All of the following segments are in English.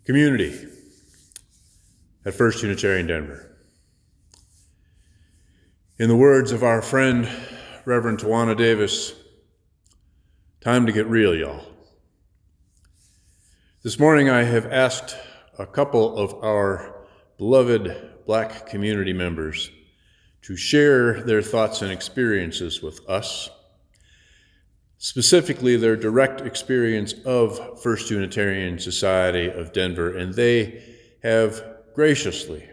Community at First Unitarian Denver. In the words of our friend, Reverend Tawana Davis, time to get real, y'all. This morning I have asked a couple of our beloved Black community members to share their thoughts and experiences with us, specifically their direct experience of First Unitarian Society of Denver, and they have graciously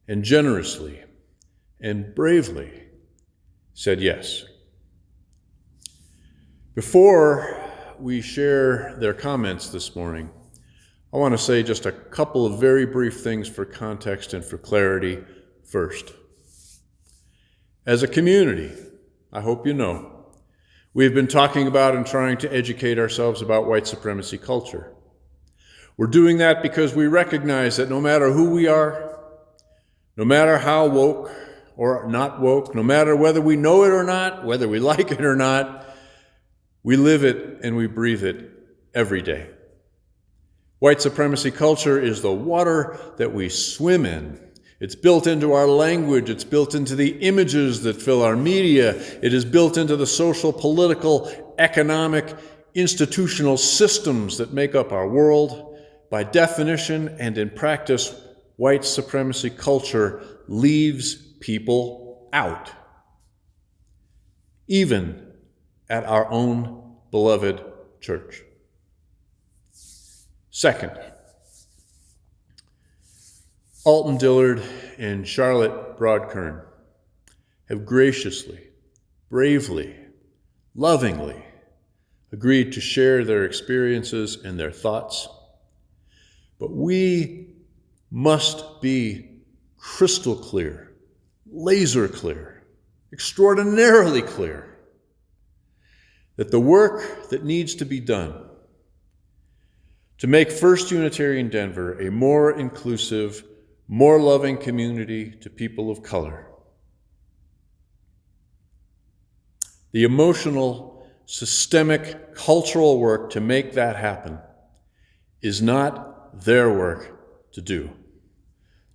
and generously and bravely said yes. Before we share their comments this morning, I want to say just a couple of very brief things for context and for clarity first. As a community, I hope you know, we've been talking about and trying to educate ourselves about white supremacy culture. We're doing that because we recognize that no matter who we are, no matter how woke or not woke, no matter whether we know it or not, whether we like it or not, we live it and we breathe it every day. White supremacy culture is the water that we swim in. It's built into our language. It's built into the images that fill our media. It is built into the social, political, economic, institutional systems that make up our world. By definition and in practice, white supremacy culture leaves people out, even at our own beloved church. Second, Alton Dillard and Charlotte Broadkern have graciously, bravely, lovingly agreed to share their experiences and their thoughts. But we must be crystal clear, laser clear, extraordinarily clear that the work that needs to be done to make First Unitarian Denver a more inclusive, more loving community to people of color. The emotional, systemic, cultural work to make that happen is not their work to do.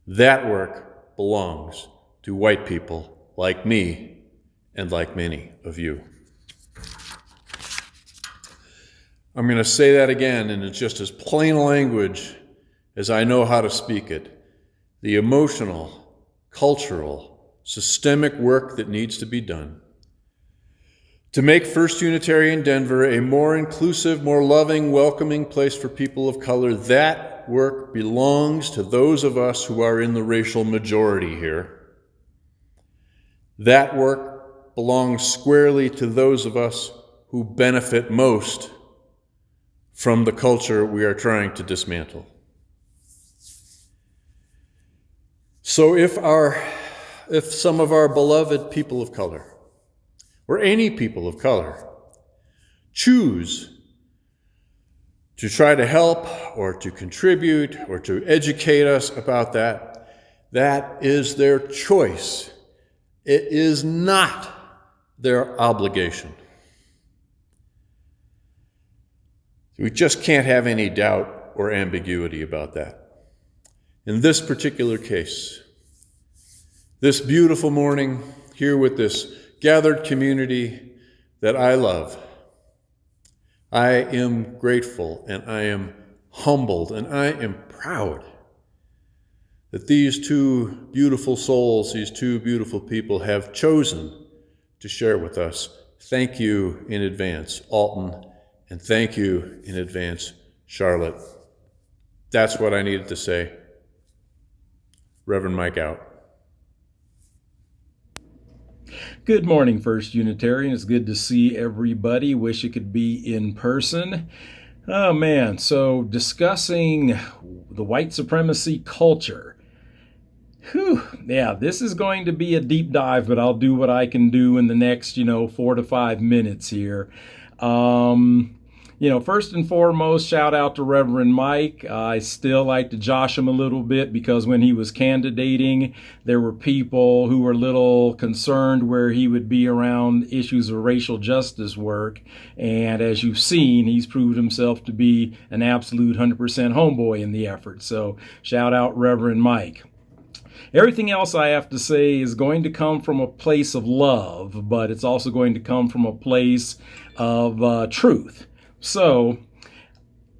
That work belongs to white people like me and like many of you. I'm going to say that again, and it's just as plain language as I know how to speak it. The emotional, cultural, systemic work that needs to be done to make First Unitarian Denver a more inclusive, more loving, welcoming place for people of color, that work belongs to those of us who are in the racial majority here. That work belongs squarely to those of us who benefit most from the culture we are trying to dismantle. So if some of our beloved people of color, or any people of color, choose to try to help or to contribute or to educate us about that, that is their choice. It is not their obligation. We just can't have any doubt or ambiguity about that. In this particular case, this beautiful morning here with this gathered community that I love, I am grateful and I am humbled and I am proud that these two beautiful souls, these two beautiful people have chosen to share with us. Thank you in advance, Alton, and thank you in advance, Charlotte. That's what I needed to say. Reverend Mike out. Good morning, First Unitarian. It's good to see everybody. Wish it could be in person. Oh man, so discussing the white supremacy culture. Whew, yeah, this is going to be a deep dive, but I'll do what I can do in the next, 4 to 5 minutes here. First and foremost, shout out to Reverend Mike. I still like to josh him a little bit because when he was candidating, there were people who were a little concerned where he would be around issues of racial justice work. And as you've seen, he's proved himself to be an absolute 100% homeboy in the effort. So shout out Reverend Mike. Everything else I have to say is going to come from a place of love, but it's also going to come from a place of truth. So,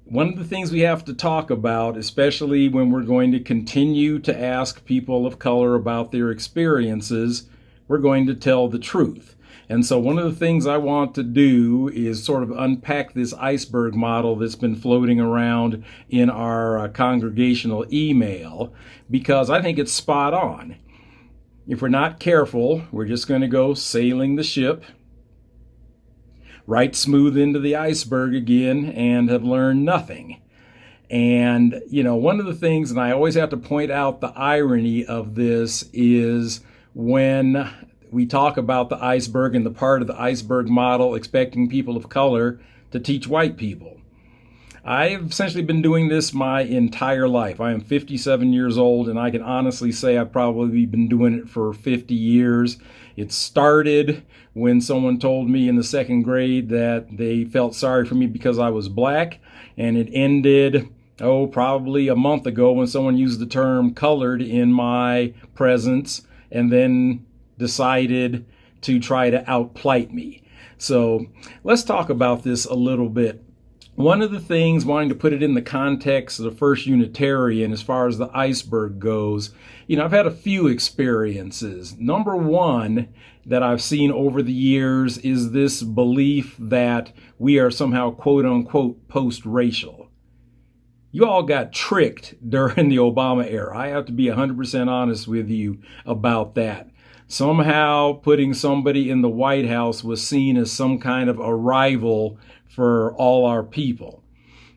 one of the things we have to talk about, especially when we're going to continue to ask people of color about their experiences, we're going to tell the truth. And so one of the things I want to do is sort of unpack this iceberg model that's been floating around in our congregational email, because I think it's spot on. If we're not careful, we're just going to go sailing the ship right smooth into the iceberg again and have learned nothing. And, one of the things, and I always have to point out the irony of this, is when we talk about the iceberg and the part of the iceberg model expecting people of color to teach white people. I've essentially been doing this my entire life. I am 57 years old, and I can honestly say I've probably been doing it for 50 years. It started when someone told me in the second grade that they felt sorry for me because I was black, and it ended, probably a month ago when someone used the term colored in my presence and then decided to try to outplight me. So let's talk about this a little bit. One of the things, wanting to put it in the context of the first Unitarian as far as the iceberg goes, I've had a few experiences. Number one that I've seen over the years is this belief that we are somehow quote unquote post-racial. You all got tricked during the Obama era. I have to be 100% honest with you about that. Somehow putting somebody in the White House was seen as some kind of a rival for all our people.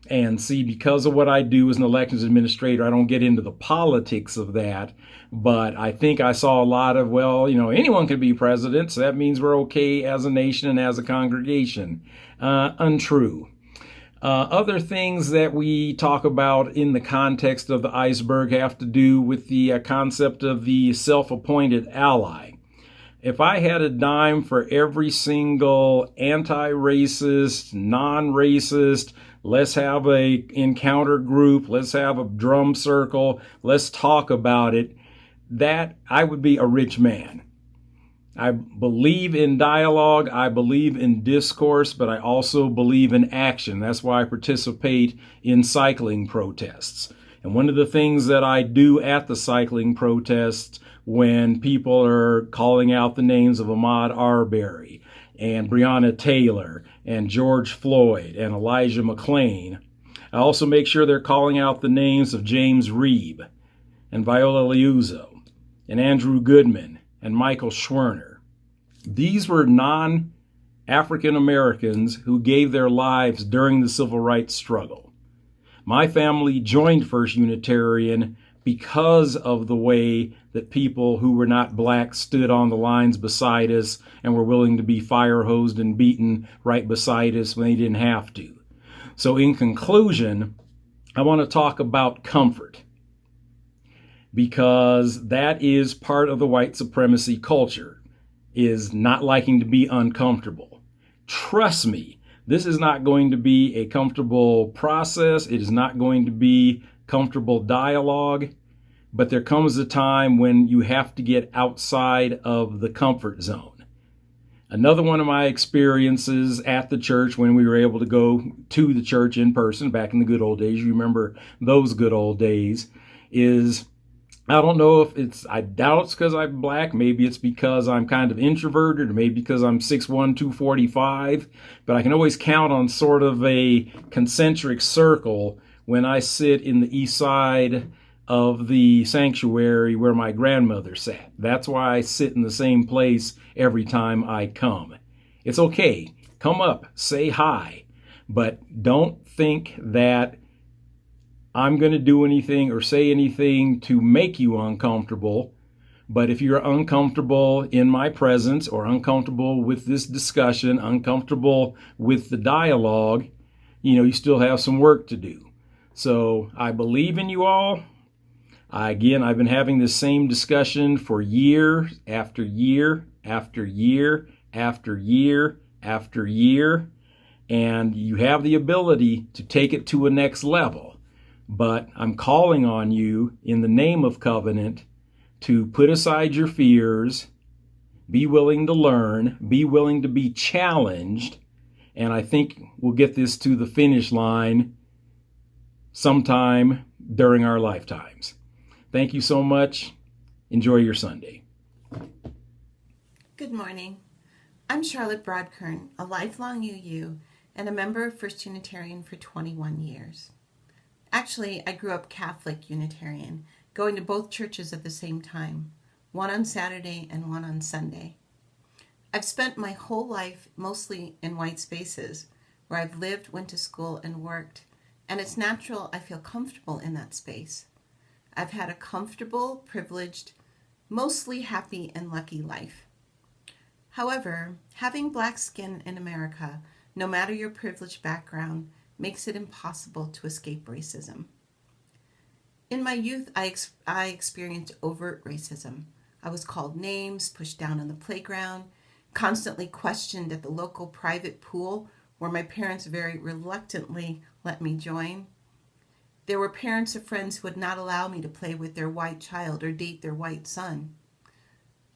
And see, because of what I do as an elections administrator, I don't get into the politics of that, but I think I saw a lot of, anyone can be president, so that means we're okay as a nation and as a congregation. Untrue. Other things that we talk about in the context of the iceberg have to do with the concept of the self-appointed ally. If I had a dime for every single anti-racist, non-racist, let's have a encounter group, let's have a drum circle, let's talk about it, that I would be a rich man. I believe in dialogue, I believe in discourse, but I also believe in action. That's why I participate in cycling protests. And one of the things that I do at the cycling protests when people are calling out the names of Ahmaud Arbery and Breonna Taylor and George Floyd and Elijah McClain, I also make sure they're calling out the names of James Reeb and Viola Liuzzo and Andrew Goodman and Michael Schwerner. These were non-African Americans who gave their lives during the civil rights struggle. My family joined First Unitarian because of the way that people who were not black stood on the lines beside us and were willing to be fire hosed and beaten right beside us when they didn't have to. So in conclusion, I want to talk about comfort, because that is part of the white supremacy culture, is not liking to be uncomfortable. Trust me, this is not going to be a comfortable process. It is not going to be comfortable dialogue, but there comes a time when you have to get outside of the comfort zone. Another one of my experiences at the church, when we were able to go to the church in person back in the good old days, you remember those good old days, is I don't know if I doubt it's because I'm black. Maybe it's because I'm kind of introverted, or maybe because I'm 6'1", 245. But I can always count on sort of a concentric circle when I sit in the east side of the sanctuary where my grandmother sat. That's why I sit in the same place every time I come. It's okay. Come up, say hi, but don't think that I'm going to do anything or say anything to make you uncomfortable. But if you're uncomfortable in my presence, or uncomfortable with this discussion, uncomfortable with the dialogue, you still have some work to do. So I believe in you all. I've been having this same discussion for year after year after year after year after year, and you have the ability to take it to a next level. But I'm calling on you in the name of covenant to put aside your fears, be willing to learn, be willing to be challenged, and I think we'll get this to the finish line sometime during our lifetimes. Thank you so much. Enjoy your Sunday. Good morning. I'm Charlotte Broadkern, a lifelong UU and a member of First Unitarian for 21 years. Actually, I grew up Catholic Unitarian, going to both churches at the same time, one on Saturday and one on Sunday. I've spent my whole life mostly in white spaces, where I've lived, went to school, and worked, and it's natural I feel comfortable in that space. I've had a comfortable, privileged, mostly happy and lucky life. However, having black skin in America, no matter your privileged background, makes it impossible to escape racism. In my youth, I experienced overt racism. I was called names, pushed down on the playground, constantly questioned at the local private pool where my parents very reluctantly let me join. There were parents of friends who would not allow me to play with their white child or date their white son.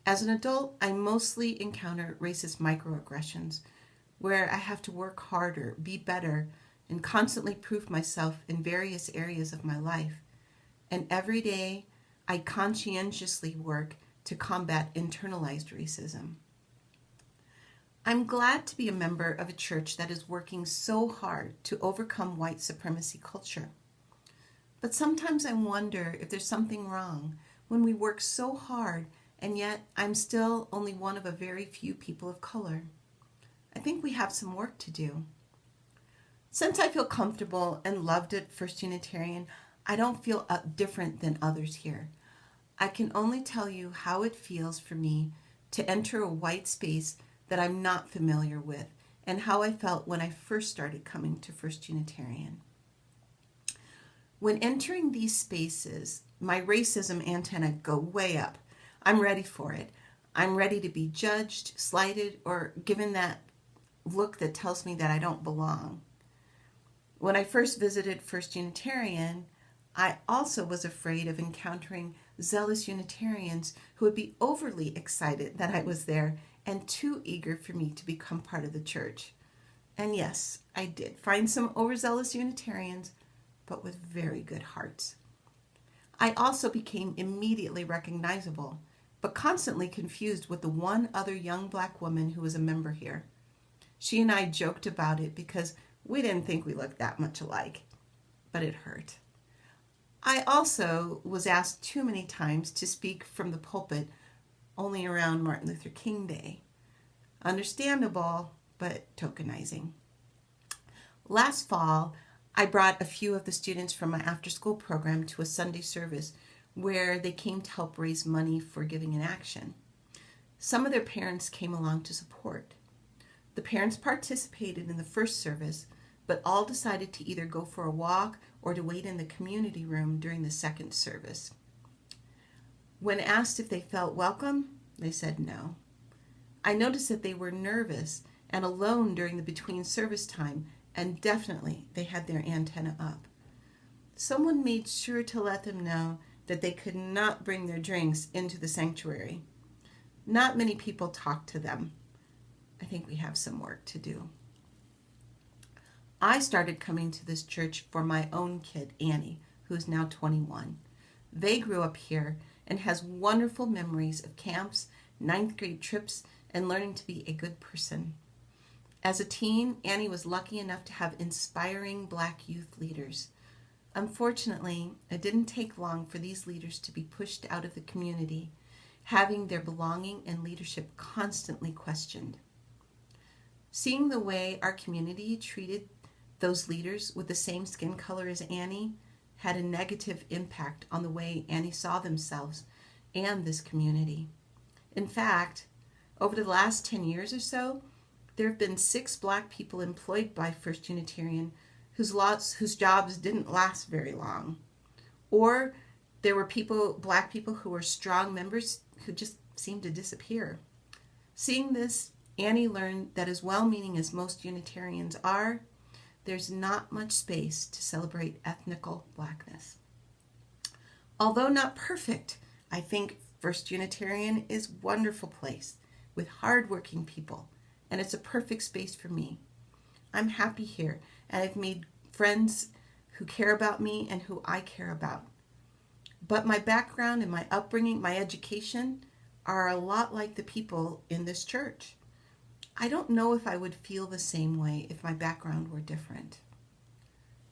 As an adult, I mostly encounter racist microaggressions where I have to work harder, be better, and constantly prove myself in various areas of my life. And every day, I conscientiously work to combat internalized racism. I'm glad to be a member of a church that is working so hard to overcome white supremacy culture. But sometimes I wonder if there's something wrong when we work so hard and yet I'm still only one of a very few people of color. I think we have some work to do. Since I feel comfortable and loved at First Unitarian, I don't feel different than others here. I can only tell you how it feels for me to enter a white space that I'm not familiar with and how I felt when I first started coming to First Unitarian. When entering these spaces, my racism antenna go way up. I'm ready for it. I'm ready to be judged, slighted, or given that look that tells me that I don't belong. When I first visited First Unitarian, I also was afraid of encountering zealous Unitarians who would be overly excited that I was there and too eager for me to become part of the church. And yes, I did find some overzealous Unitarians, but with very good hearts. I also became immediately recognizable, but constantly confused with the one other young black woman who was a member here. She and I joked about it because we didn't think we looked that much alike, but it hurt. I also was asked too many times to speak from the pulpit only around Martin Luther King Day. Understandable, but tokenizing. Last fall, I brought a few of the students from my after-school program to a Sunday service where they came to help raise money for Giving in Action. Some of their parents came along to support. The parents participated in the first service, but all decided to either go for a walk or to wait in the community room during the second service. When asked if they felt welcome, they said no. I noticed that they were nervous and alone during the between service time, and definitely they had their antenna up. Someone made sure to let them know that they could not bring their drinks into the sanctuary. Not many people talked to them. I think we have some work to do. I started coming to this church for my own kid, Annie, who is now 21. They grew up here and has wonderful memories of camps, ninth grade trips, and learning to be a good person. As a teen, Annie was lucky enough to have inspiring black youth leaders. Unfortunately, it didn't take long for these leaders to be pushed out of the community, having their belonging and leadership constantly questioned. Seeing the way our community treated those leaders with the same skin color as Annie had a negative impact on the way Annie saw themselves and this community. In fact, over the last 10 years or so, there have been 6 black people employed by First Unitarian whose jobs didn't last very long. Or there were black people who were strong members who just seemed to disappear. Seeing this, Annie learned that as well-meaning as most Unitarians are, there's not much space to celebrate ethnical blackness. Although not perfect, I think First Unitarian is a wonderful place with hardworking people, and it's a perfect space for me. I'm happy here, and I've made friends who care about me and who I care about. But my background and my upbringing, my education, are a lot like the people in this church. I don't know if I would feel the same way if my background were different.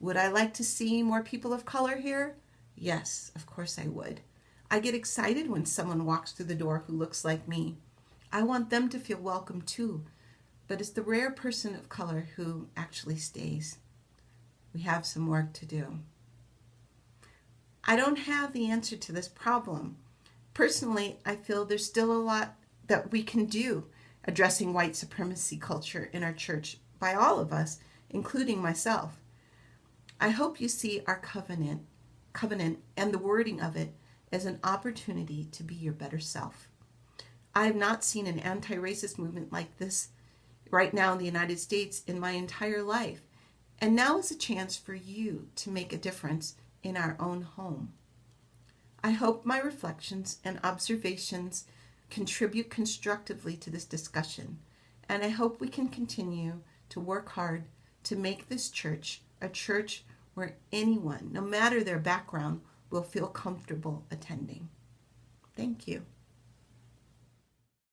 Would I like to see more people of color here? Yes, of course I would. I get excited when someone walks through the door who looks like me. I want them to feel welcome too, but it's the rare person of color who actually stays. We have some work to do. I don't have the answer to this problem. Personally, I feel there's still a lot that we can do addressing white supremacy culture in our church by all of us, including myself. I hope you see our covenant and the wording of it as an opportunity to be your better self. I have not seen an anti-racist movement like this right now in the United States in my entire life. And now is a chance for you to make a difference in our own home. I hope my reflections and observations contribute constructively to this discussion, and I hope we can continue to work hard to make this church a church where anyone, no matter their background, will feel comfortable attending. Thank you.